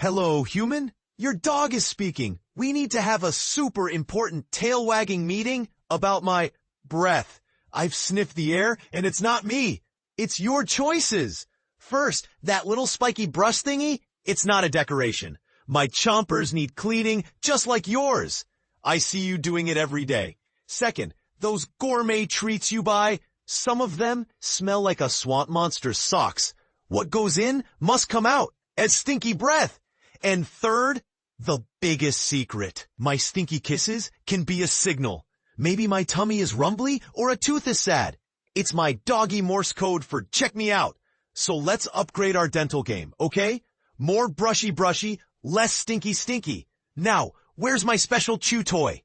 Hello, human? Your dog is speaking. We need to have a super important tail-wagging meeting about my breath. I've sniffed the air, and it's not me. It's your choices. First, that little spiky brush thingy, it's not a decoration. My chompers need cleaning just like yours. I see you doing it every day. Second, those gourmet treats you buy, some of them smell like a swamp monster's socks. What goes in must come out as stinky breath. And third, the biggest secret. My stinky kisses can be a signal. Maybe my tummy is rumbly or a tooth is sad. It's my doggy Morse code for check me out. So let's upgrade our dental game, okay? More brushy-brushy, less stinky-stinky. Now, where's my special chew toy?